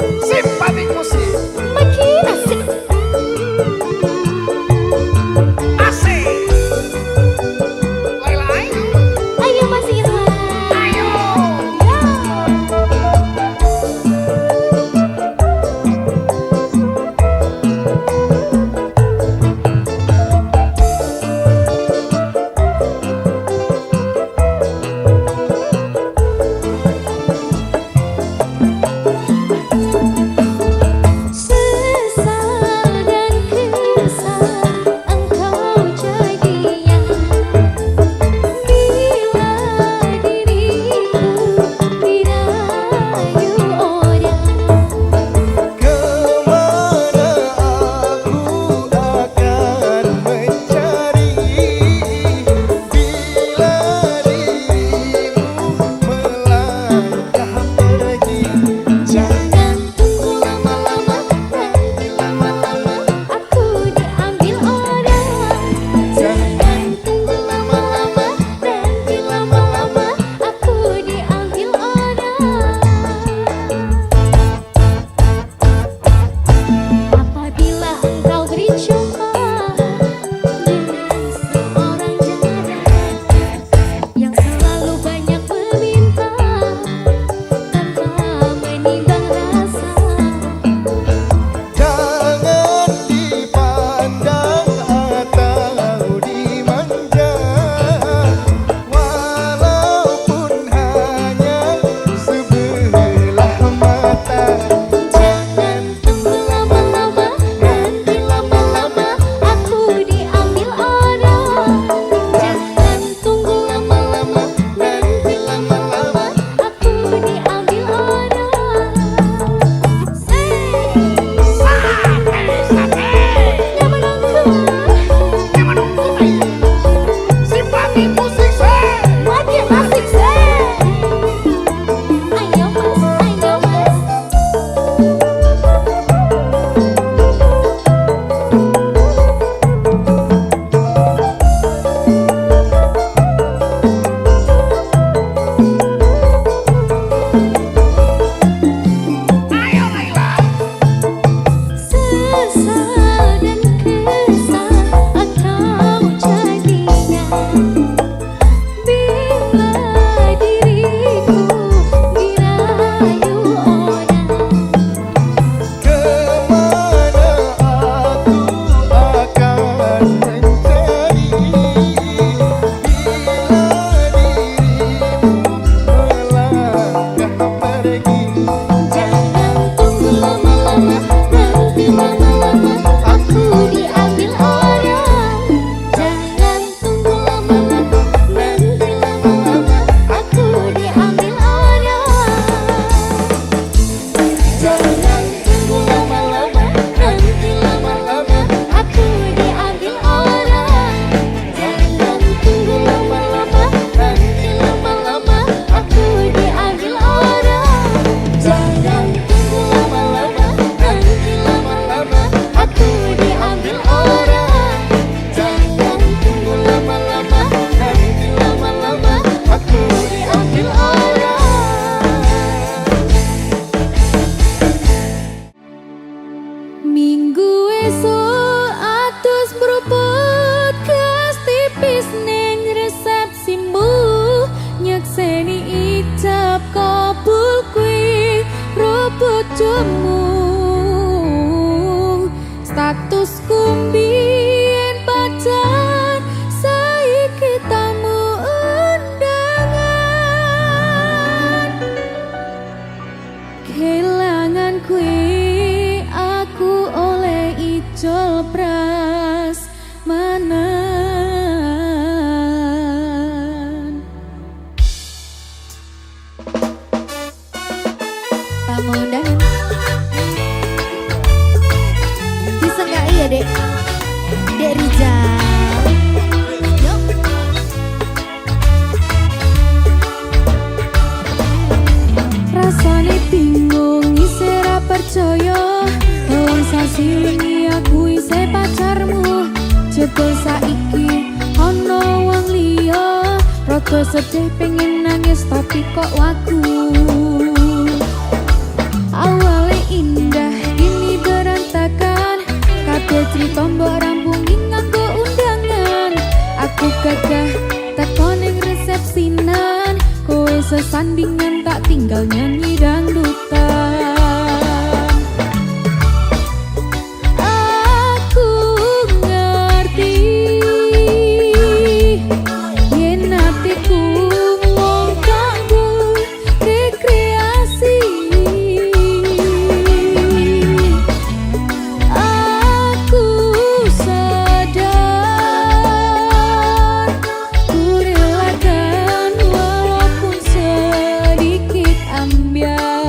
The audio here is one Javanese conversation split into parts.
Simpatik musik makin asik. asik. Lain-lain. Ayo Mas Ilham. Ayo. Ya. Sesal dan kesal engkau jadi yang bila diriku dirayu orang. Kemana aku akan mencari bila dirimu melangkah pergi. Jangan tunggu lama-lama, nanti lama-lama aku diambil orang. Jangan tunggu lama-lama, nanti lama-lama aku diambil orang. Apabila engkau berjumpa dengan seorang janda yang selalu banyak meminta tanpa menimbang rasa, Jangan dipandang atau dimanja, walaupun hanya sebelah mata. jangan tunggu lama-lama, nanti lama-lama aku diambil orang. Jangan tunggu lama-lama, nanti lama-lama aku diambil orang. Yang menunggu, Simpatik musik say. makin asik say. Ayo Mas, ayo Mas. Ayo Laila. Sesal dan kesal engkau jadinya bila diriku dirayu orang. Kemana aku akan mencari bila dirimu melangkah pergi. Jangan tunggu lama-lama, nanti lama-lama aku diambil orang. Jangan tunggu lama-lama, nanti lama-lama aku diambil orang. Jangan tunggu lama-lama, nanti lama-lama aku diambil orang. Jangan tunggu lama-lama, nanti lama-lama aku diambil orang. Jangan tunggu lama-lama, nanti lama-lama aku diambil orang. Jangan tunggu lama-lama, nanti lama-lama aku diambil orang. Minggu esuk atus mruput kelas tipis ning resepsimu, nyekseni ijab kabul kuwi ruput jemu. Statusku mbiyen pacar, saiki tamu undangan. Kelangan kuwi aku oleh ijol pras manan. Tamu undangan disengai ya dek, dek Rizal. Yuk. Rasane bingung isih ra percaya, telung sasi wingi aku isih pacarmu. Jebul saiki ana wong liya, rada sedih pengen nangis tapi kok wagu. Awale tandingan tak tinggal nyanyi dangdutan. Aku ngerti yen hatiku mung kanggo rekreasi. Aku sadar ku relakan walaupun sedikit ambiar.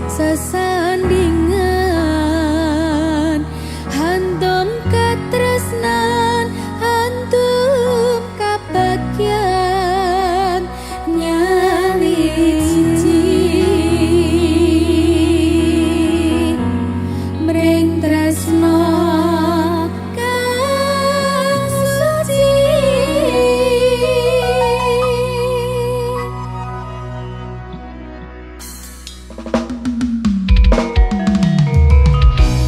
sesandingan hantum katresnan hantum kabagyan nyali siji mring tresno kang suci.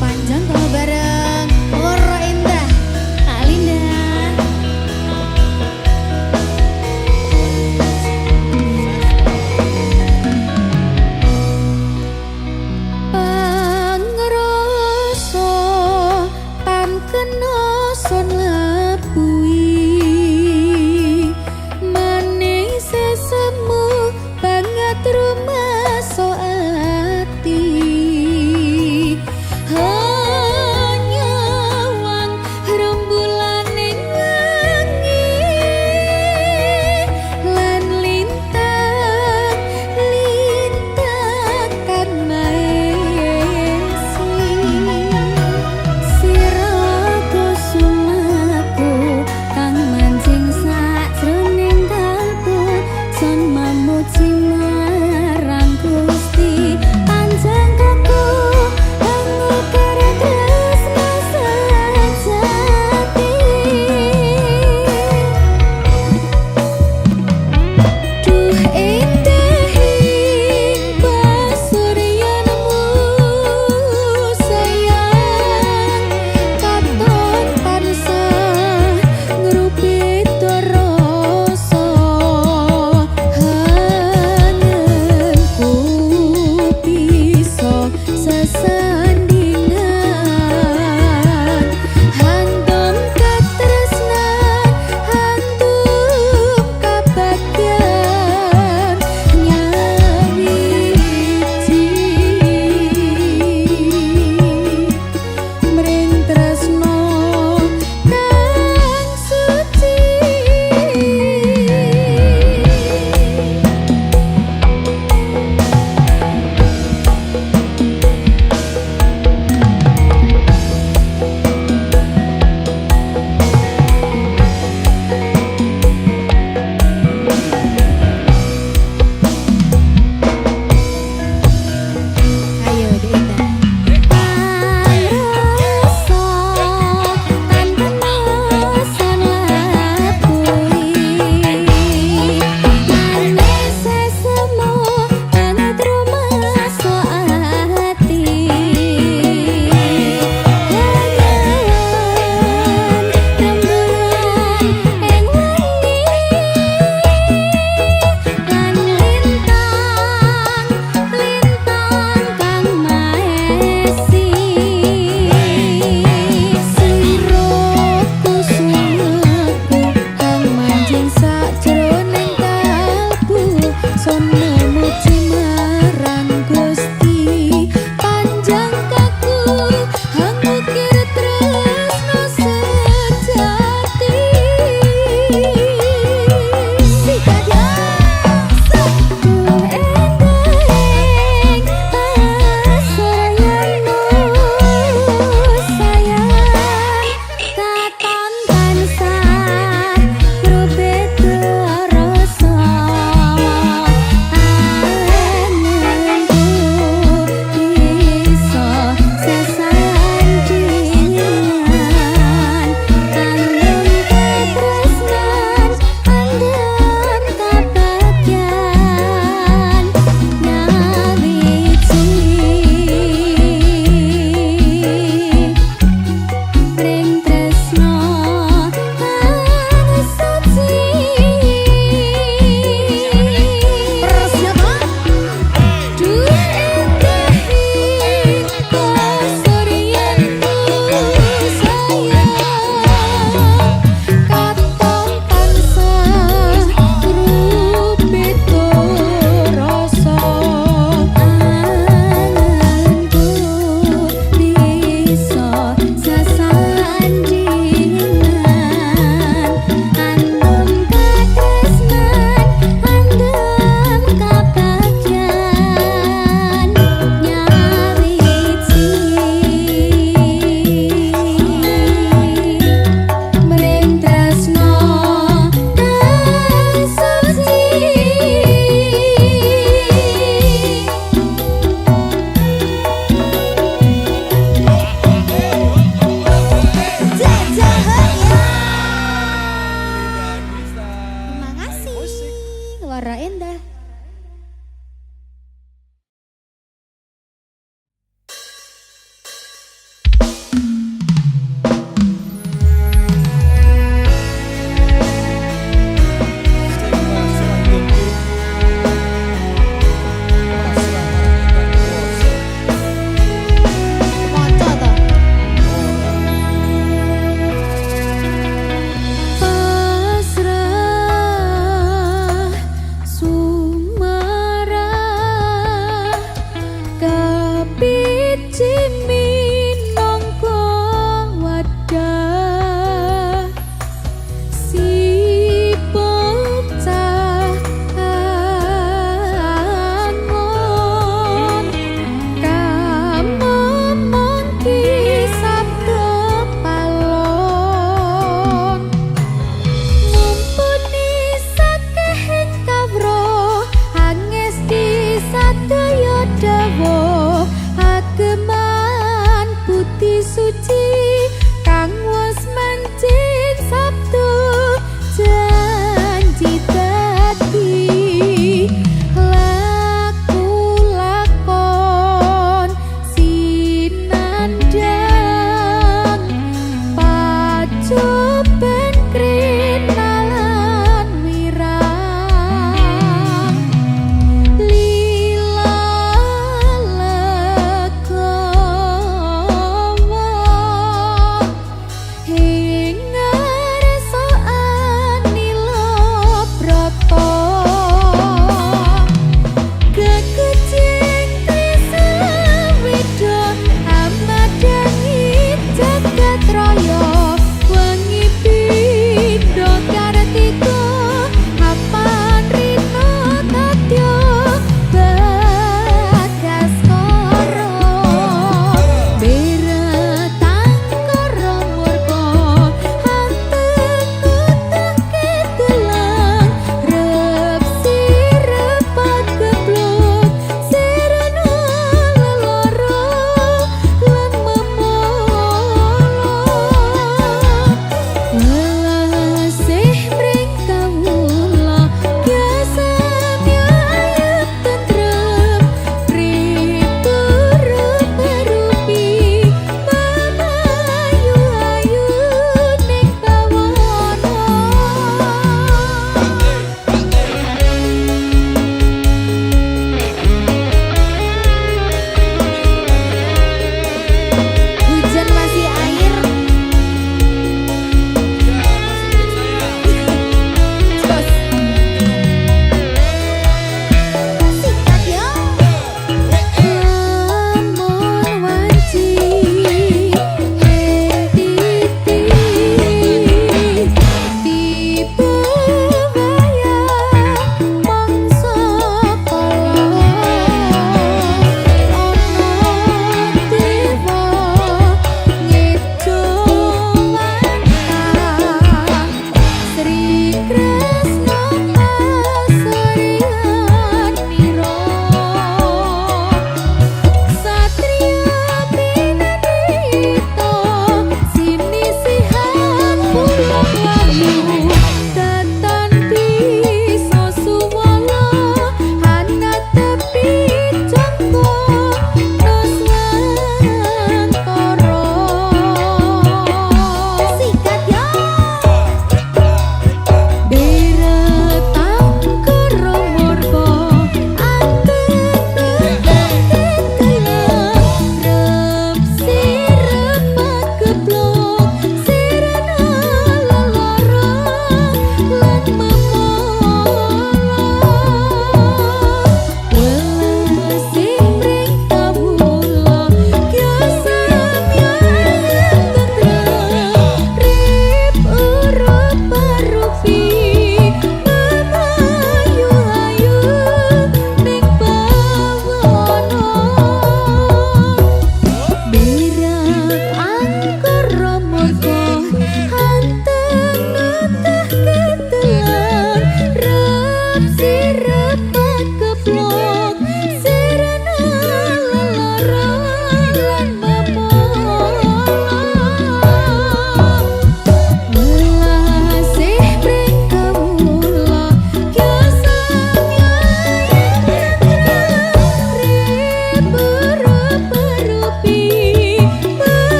Panjang kalau bareng Loro Indah Alinda. Pangrasa pankena son lebui maning sesemu banget rumaso ati hanya wang rembulan ngangi lan lintang kan maesi siraku sumaku kang mancing sajroning kalbu son mamuji marang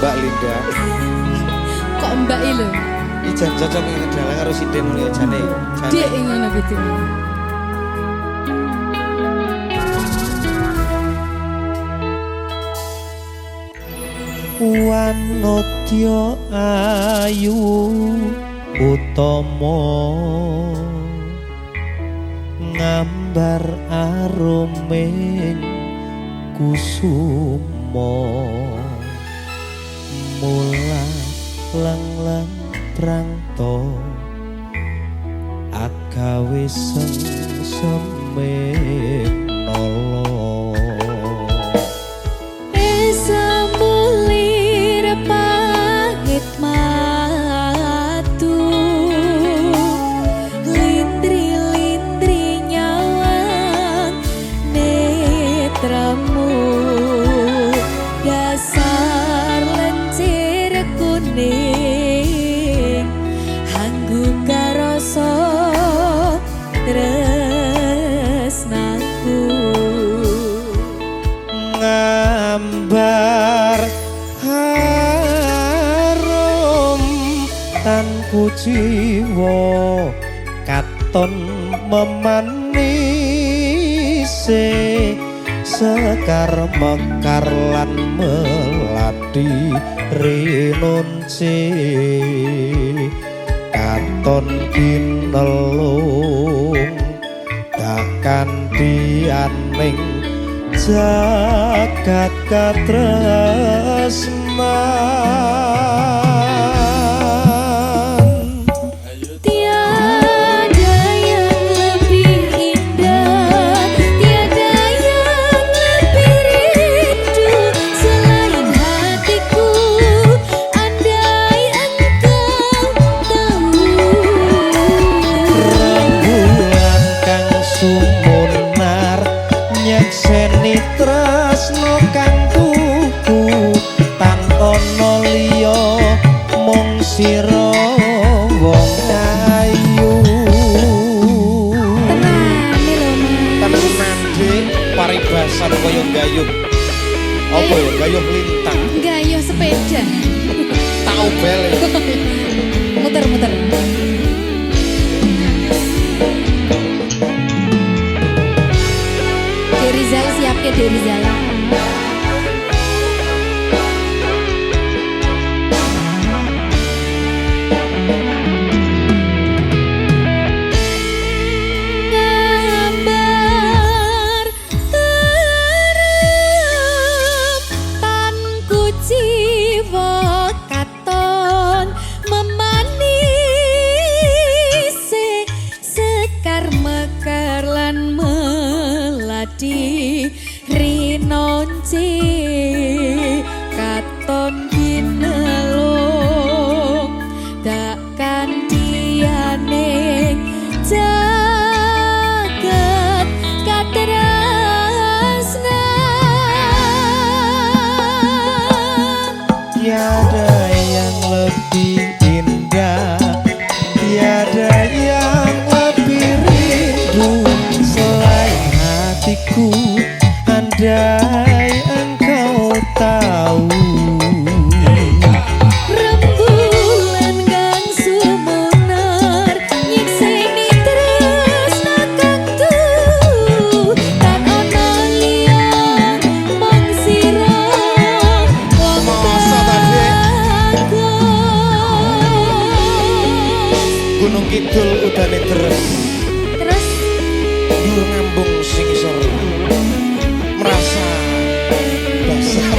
Mbak Linda. Kok mbak lho? Ijan cocok ngene dalang karo sinden ngono ya jane. Dek ngono gitu. Wanodya ayu utama ngambar aruming kusuma mula lang-lang prangto agawe sengseme nolo Esa mulir pahit matu Lindri-lindri nyawang netramu Dasar lencir kuning Hanggu karoso tresnaku ngambar harum tanku jiwa katon memanise sekar mekar lan melati rinunci katon kinelung takkan dianing jagat katresnan Tiada yang lebih indah Tiada yang lebih rindu Selain hatiku Andai engkau tahu rembulan kang sumunar nyekseni tresno kang tuku tantono liya mung sira wong ayu tenan dik paribasan kaya gayuh apa ya gayuh lintang Gayuh sepeda tau bel Muter-muter Derizal siap ke Derizal Ngambar tanku jiwa katon memanisi sekar mekar lan melati rinonci katon ginelung takkan dianing jagat katresnan tiada yang lebih indah tiada yang lebih rindu selain hatiku andai engkau tahu rembulan kang sumunar nyekseni tresna kang tuku tak ana liya mung sira wong Masa tadi? bagus Gunung Kidul udane terus terus dur ngambung sing isor merasa basah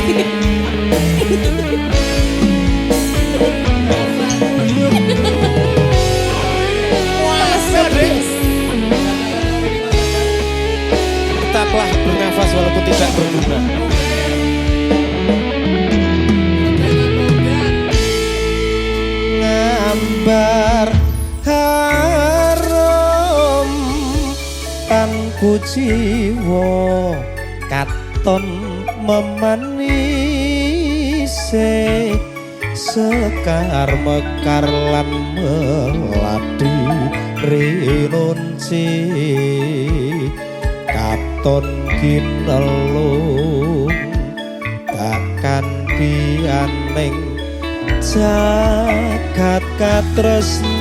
tetaplah bernafas walaupun tidak berguna ngambar harum tanku jiwa katon memanise sekar mekar lan melati rinunci katon kinelung takkan bianing jagat katresnan.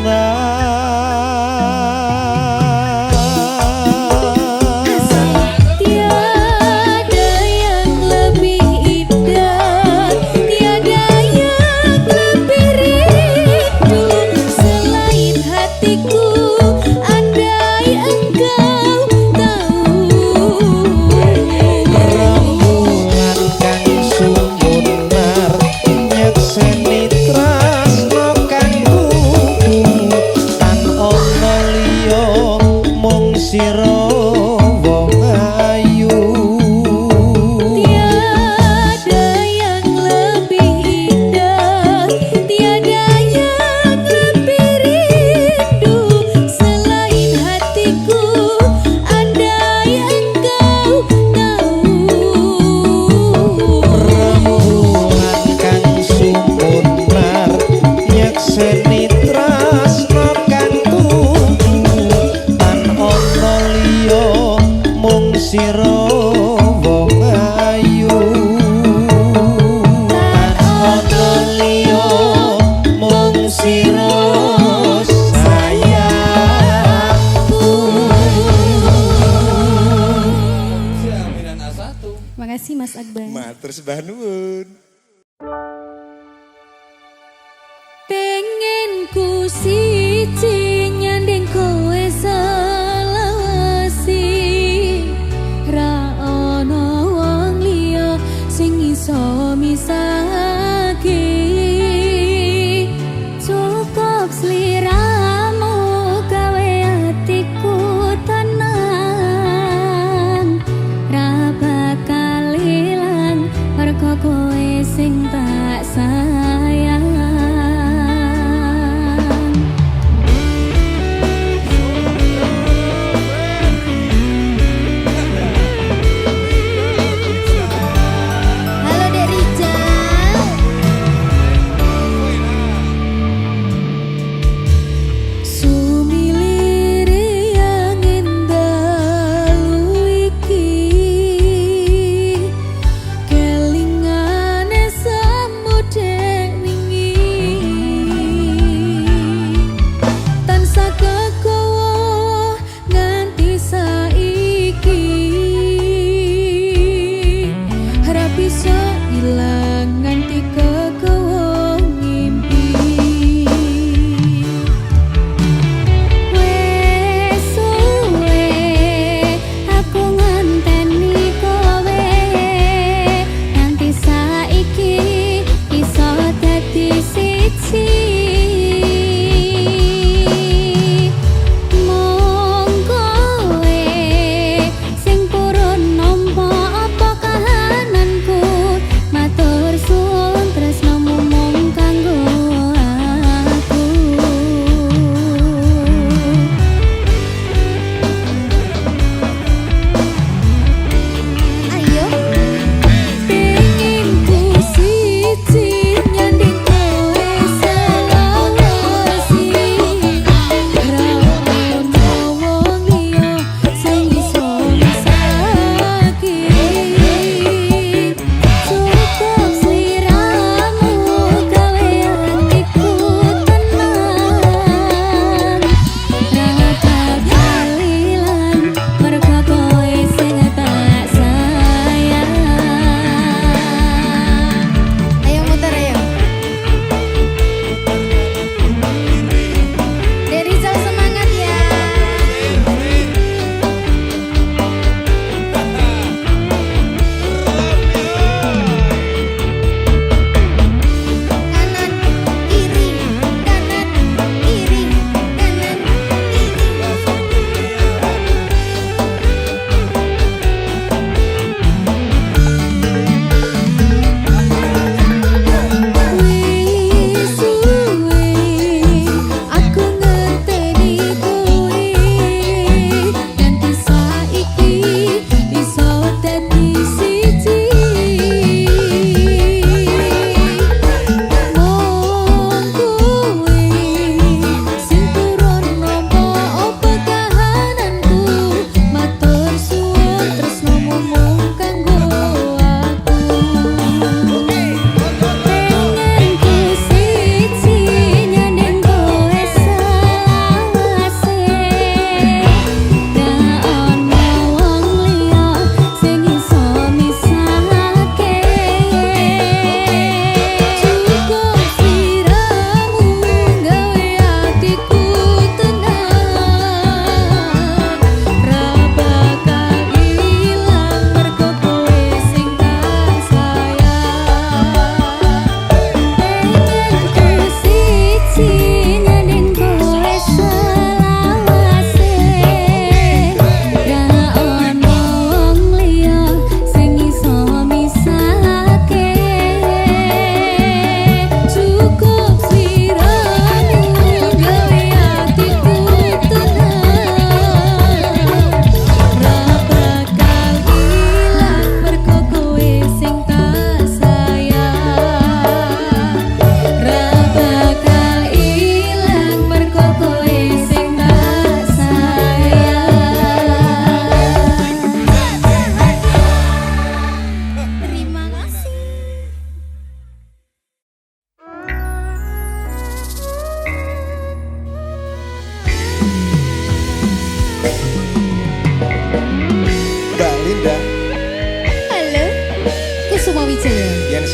Tiada yang lebih indah, tiada yang lebih rindu selain hatiku. Andai engkau tahu, Rembulan kang sumunar nyekseni tresno kang kudu tan ana liya mung sira wong ayu. tiada yang lebih indah, tiada yang lebih rindu selain hatiku. Andai engkau tahu, Rembulan kang sumunar nyekseni tresno kang kudu tan ana liya mung sira wong ayu. Tan ana liya mung sira sayangku. Jaminan A1. Makasih Mas Akbar. Matur sembah nuwun. Pengen ku siji nyanding kowe selawasi, ra ono wong liya sing iso misahake. Cukup sliramu gawe atiku tenang, ra bakal ilang mergo kowe sing tak sayang.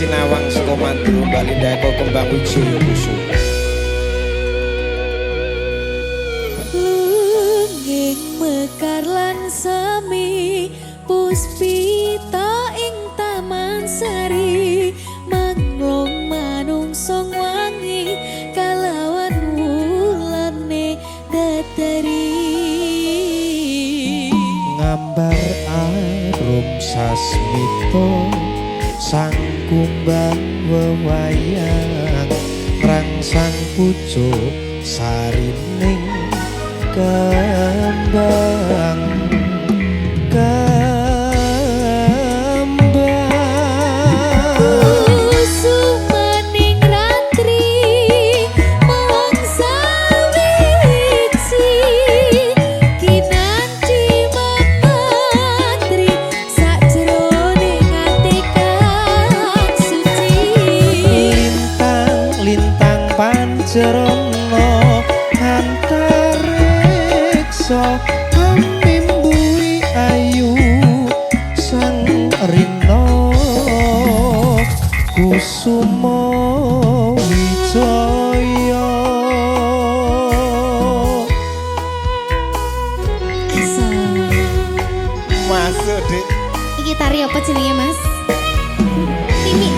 sinawang saka mandru Mbak Linda Eko Kembang Wijaya Kusuma. Lungging mekar lan semi puspita ing taman sari manglong manungsong wangi kalawan wulane datari Ngambar arum sasmito sang kumbang wewayang rangsang pucuk sarining kembang Sumaning ratri mangsa wiji kinanti mematri sajroning ati kang suci lintang pancerana antareksa mimbuhi ayu sang rina kusuma wijaya masuk Dik. Iki tari apa jenenge Mas? Timi.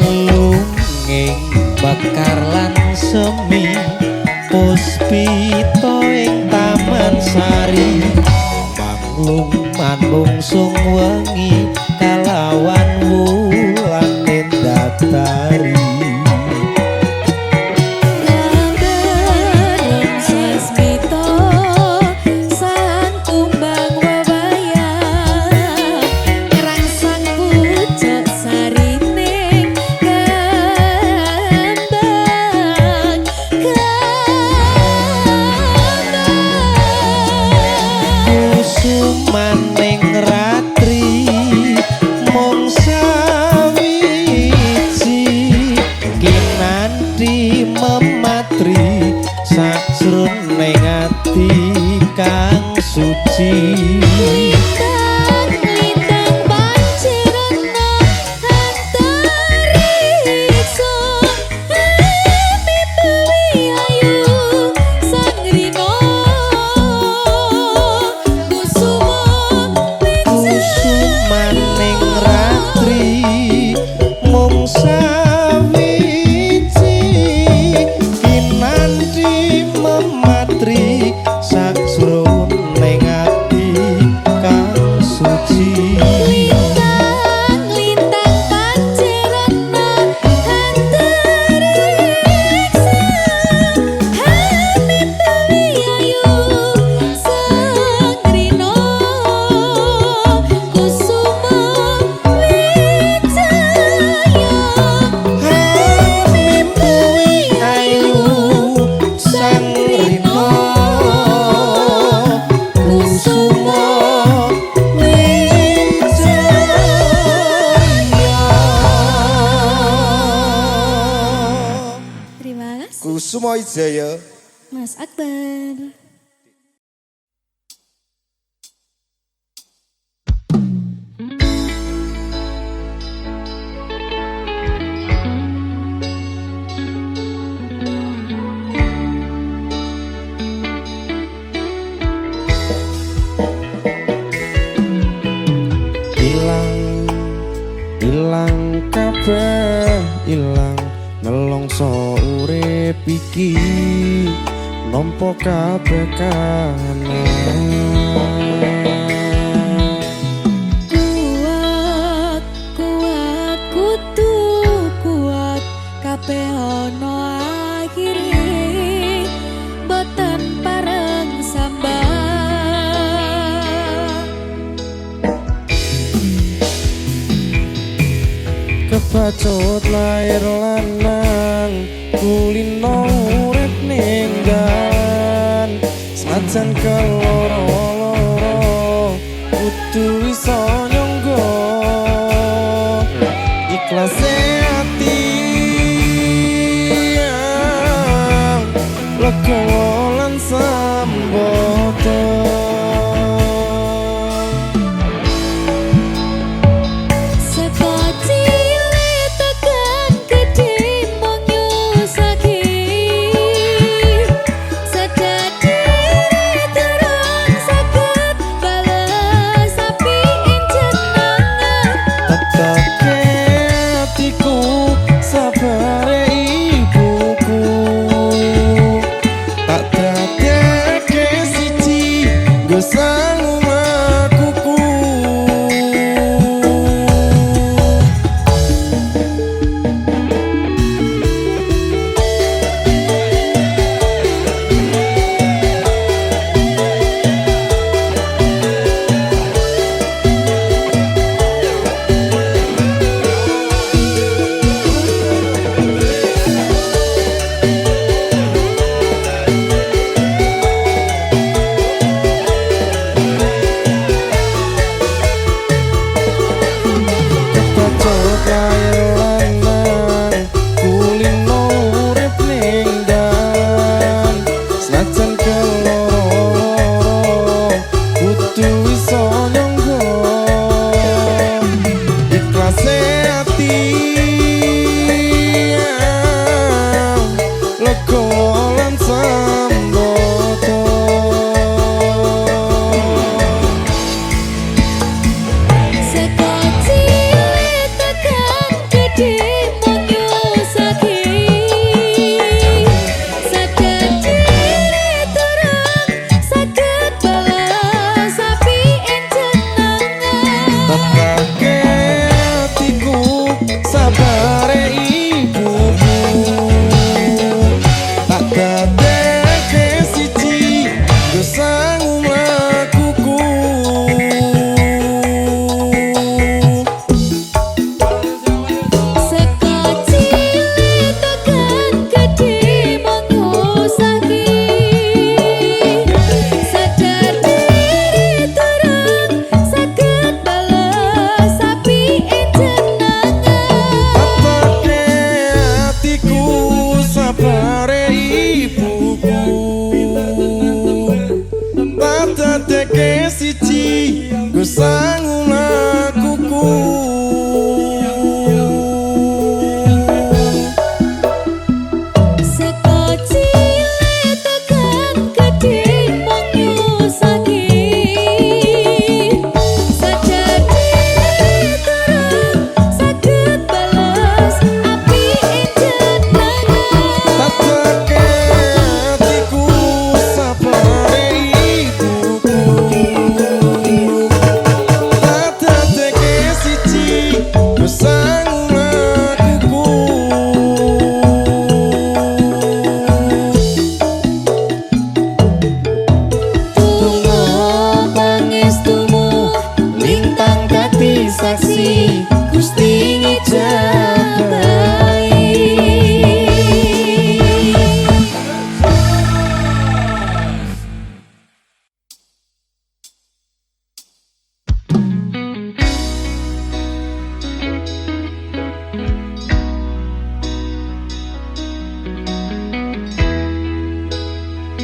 Lunging bakar lan semi puspita ing taman sari manglung manungsung wengi kalawan wulan datari Gambaran sasmito sang kumbang wewayang rangsang pucuk sarining kembang kusumaning ratri mung sawiji kinanti mematri sajroning ati kang suci Lintang pancerana antariksa mimbuhi ayu sang rina kusumaning ratri mung sawiji kinanti mematri sajroning ati kang suci Lintang pancerana antariksa mimbuhi ayu sang rina kusuma wijaya mimbuhi ayu sang rina kusuma wijaya Terima kasih Kusuma Wijaya. Mas Akbar. Ilang kabeh ilang nelongso urip iki nampa kabeh kahanan Kuat kudu kuat kabeh ana akhire boten pareng sambah kebacut lair lanang kulino urip ning dalan Senajan keloro-loro kudu iso nyangga ikhlase ati legowo lan sambodo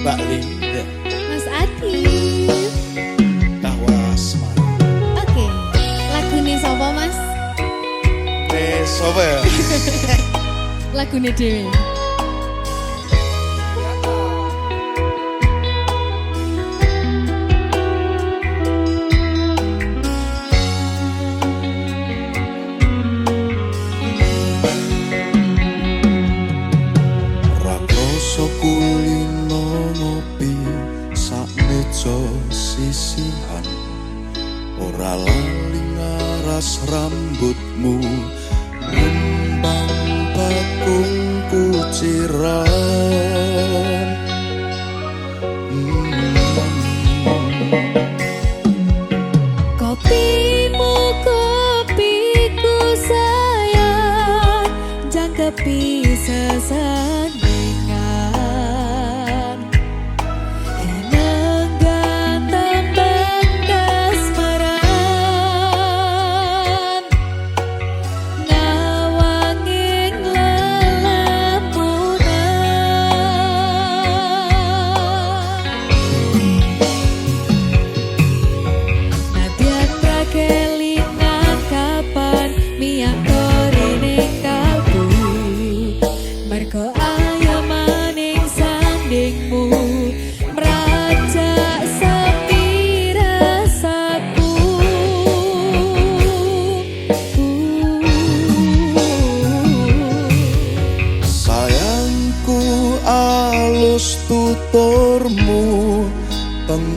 Mbak Linda Mas Adi. Kawas man. Oke, lagune sapa Mas? Sopo ya? Lagune dhewe. Rakrasa kulino ngopi sak meja sisihan ora lali ngaras rambutmu ngembang bakung kuciran Kopimu kopiku sayang, jangkepi sesandingan. Enak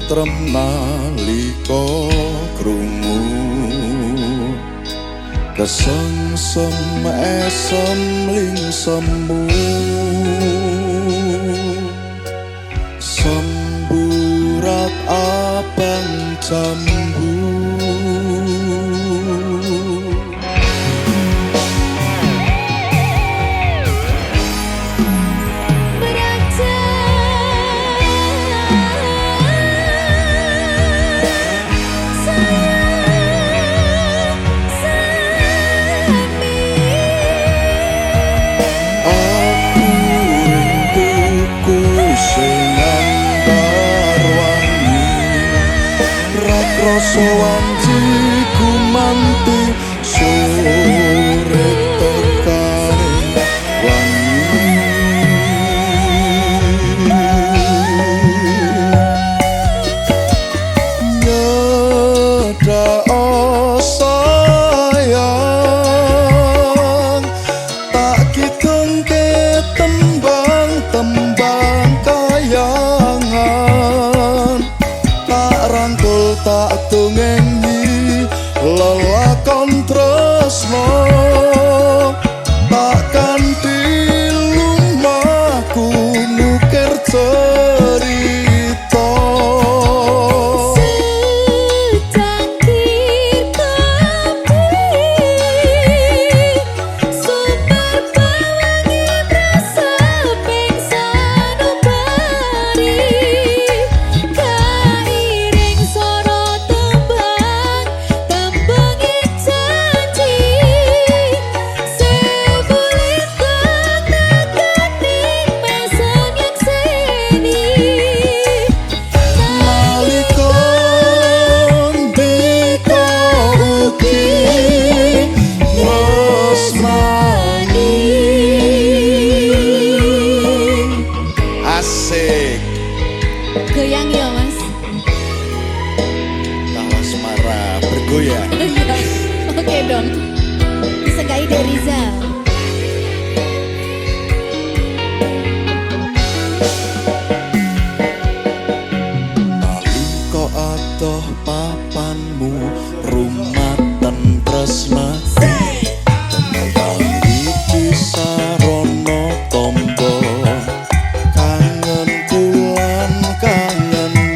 tentrem nalika krungu kesengsem esem ling semu semburat abang jambu rasa wanci gumanti sore tekane wangi nyeda sayang tak kidungke tembang-tembang kayangan tak rangkul tak tungengi lelakon tresno takkan dilumahku nukir cerita secangkir kopi sumber pewangi rasa pingsan ubari kairing soro tembang tembangi janji sebulit kang mesem yang seni nalikon dika ugi tresnani asik goyang ya mas. tawas marah bergoyang Oke dong, disegai dari Rizal. nalika adoh papanmu rumaten tresna iki sarana tombo kangen kulan kangenmu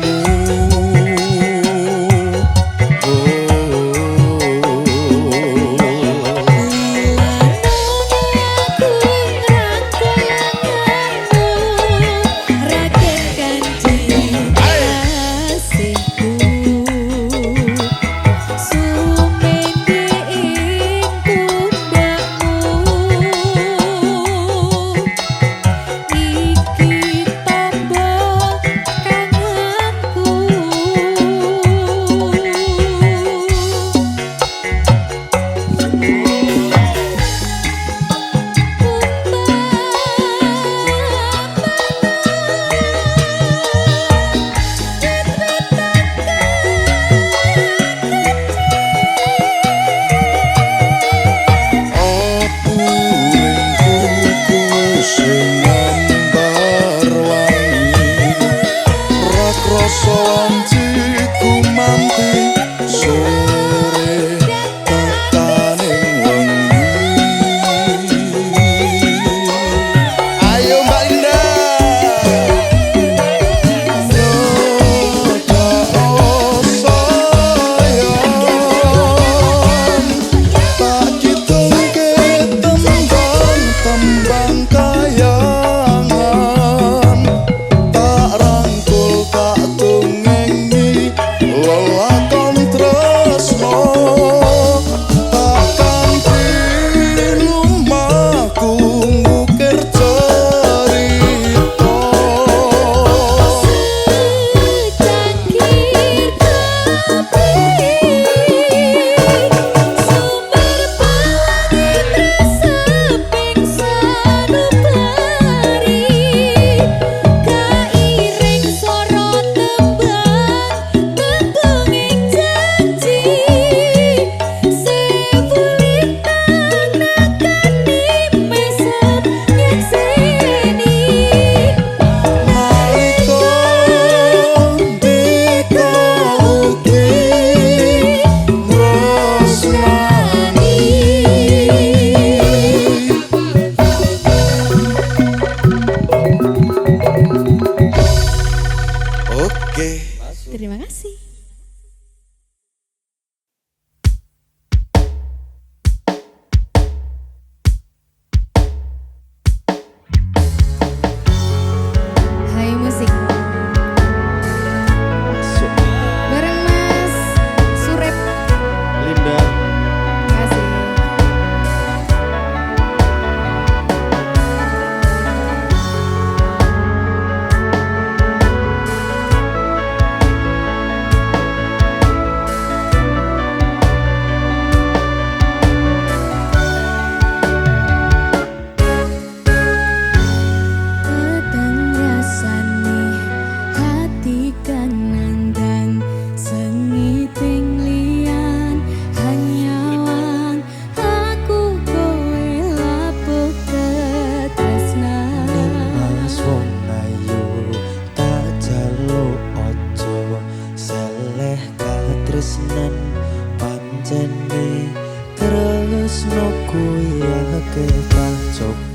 pancene tresnoku ya tak coba.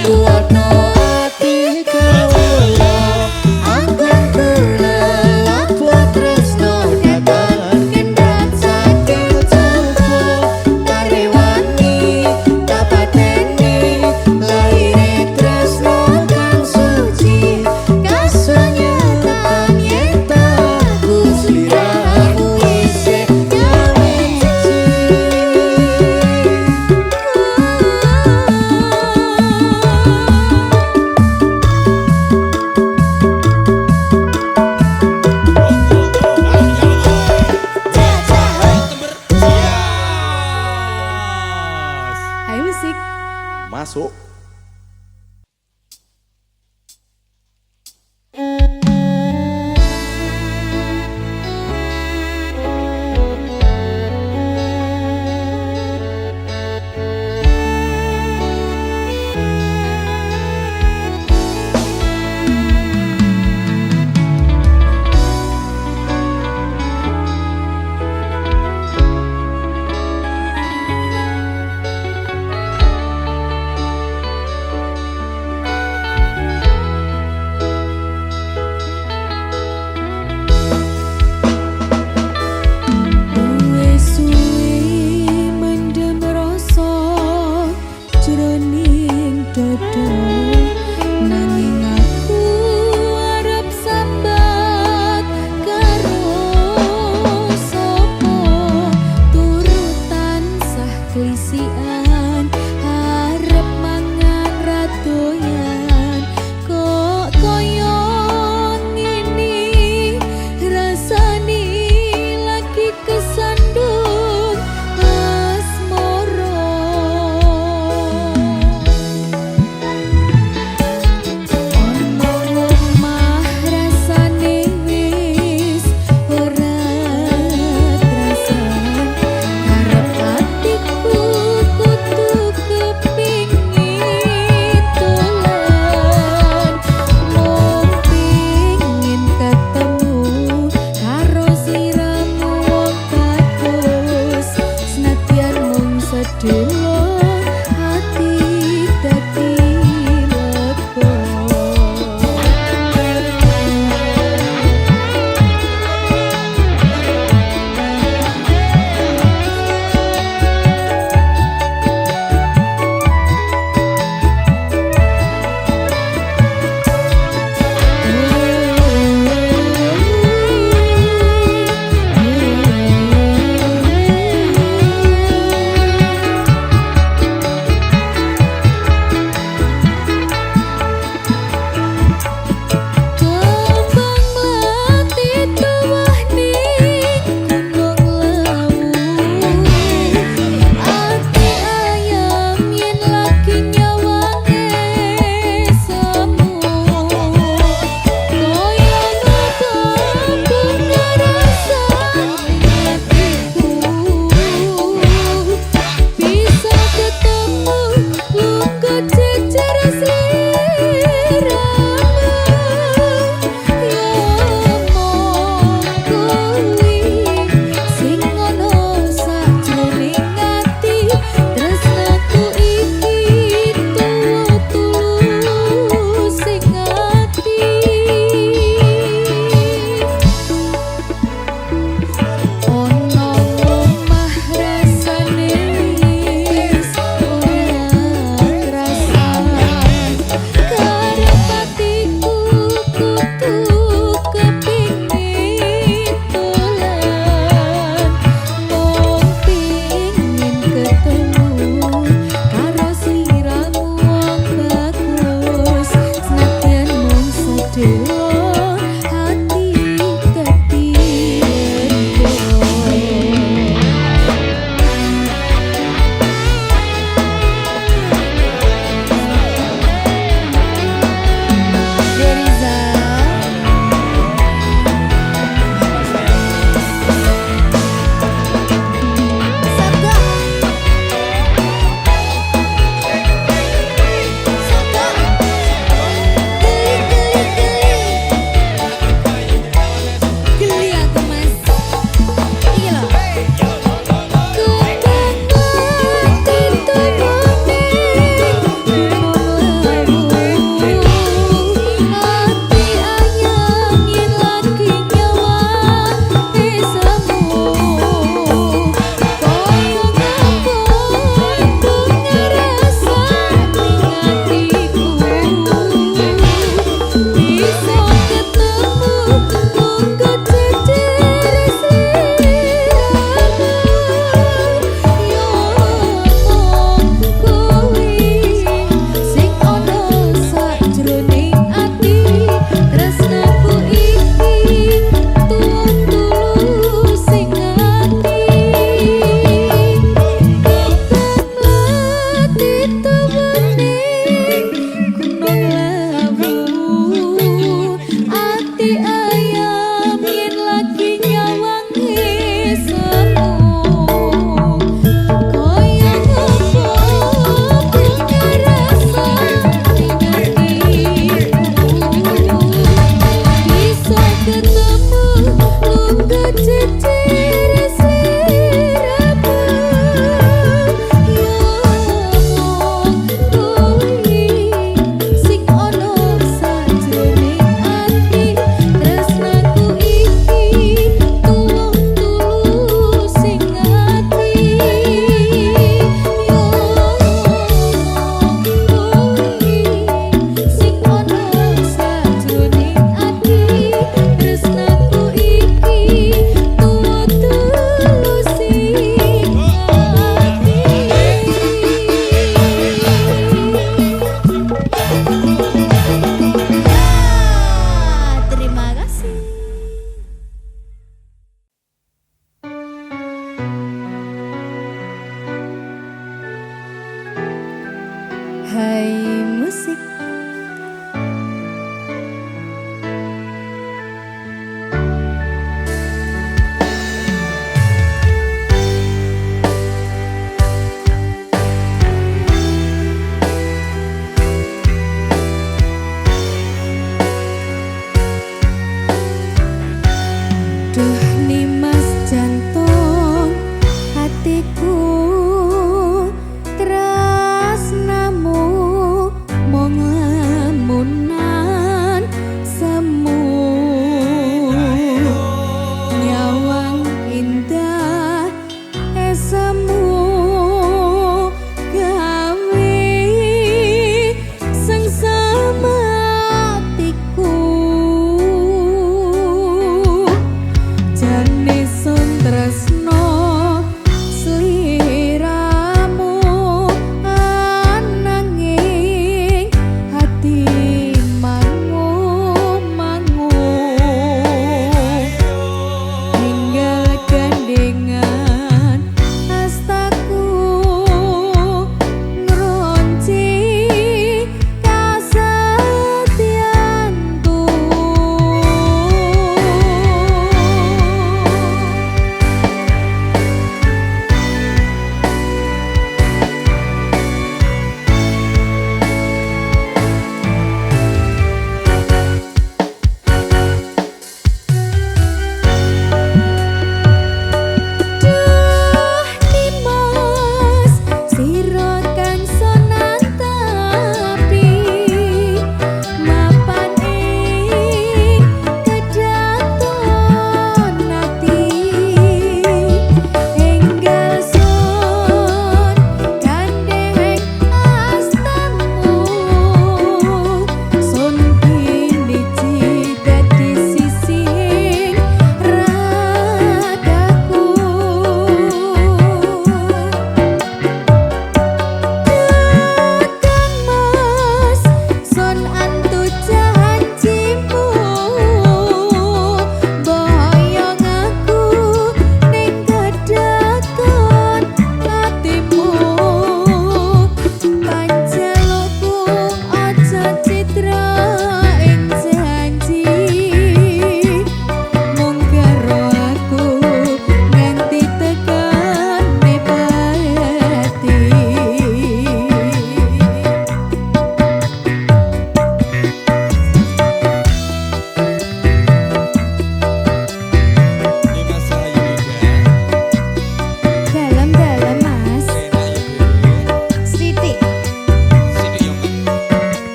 Kuat masuk. Wis suwe mendem rasa jroning dada nanging aku arep sambat karo sapa turut tansah klisian arep mangan radoyan kok koyo ngene rasane lagi kesandung asmara ono omah rasane wis ora trasan arep atiku kudu Hai musik. Duh nimas jantung hatiku tresnamu mung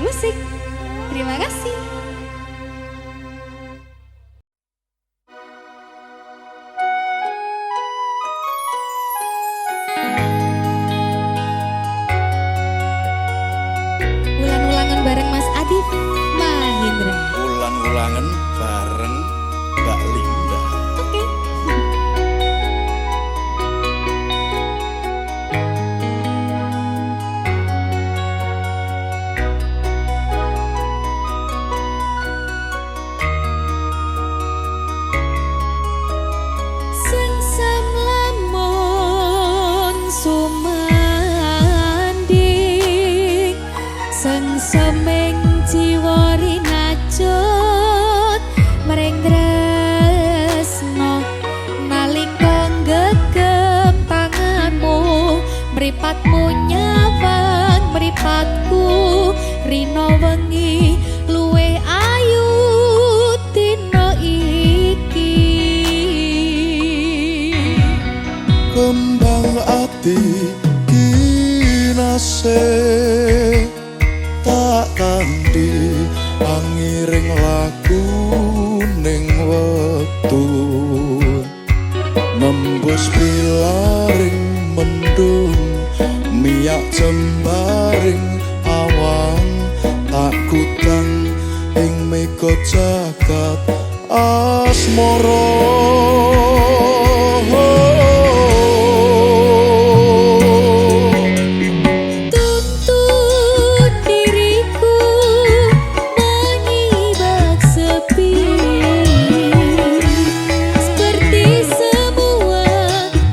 Musik. Terima kasih. Ulang-ulangan bareng Mas Adif Mahindra. Ulang-ulangan bareng Mbak Linda. Oke. Sengsam lamun sumanding, sengsemeng jiwa rinajut mereng tresno nalika gegem tanganmu mripatmu nyawang mripatku rino wengi luwih ayu dina iki. Kembang ati kinase tak kandi angiring laku ning wektu nembus pilaring mendung miyak jembaring awang tak kutang ing mega jagat asmara. Tuntun diriku mengibak sepi, seperti semua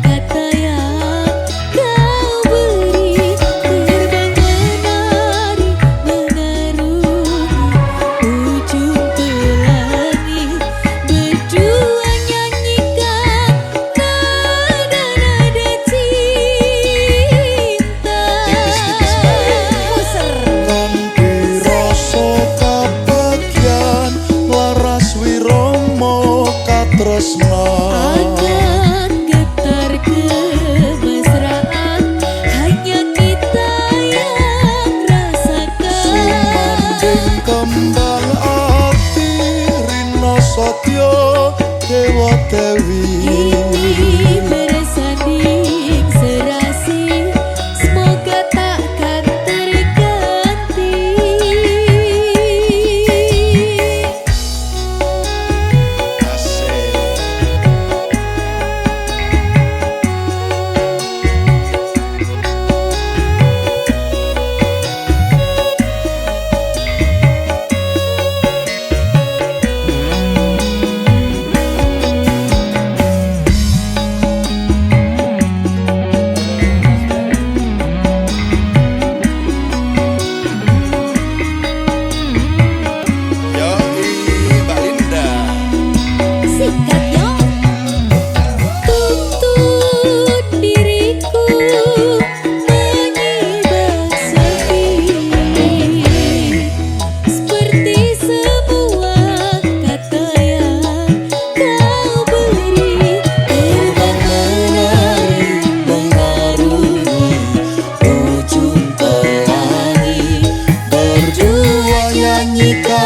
kata yang kau beri. Terbang menari mengarungi ujung pelangi, berdua nyanyikan nada-nada cinta. Tipis-tipis baik. Kanthi rasa kabagyan laras wirama katresnan Akan getar kemesraan hanya kita yang rasakan. sumanding kembang ati rina satya dewa dewi. Ini bersanding serasi, semoga takkan terganti. Asik. Yoi, Mbak Linda. Sikat yo. Tuntun diriku mengibak sepi, seperti semua kata yang kau beri. Terbang menari mengarungi ujung pelangi berdua nyanyikan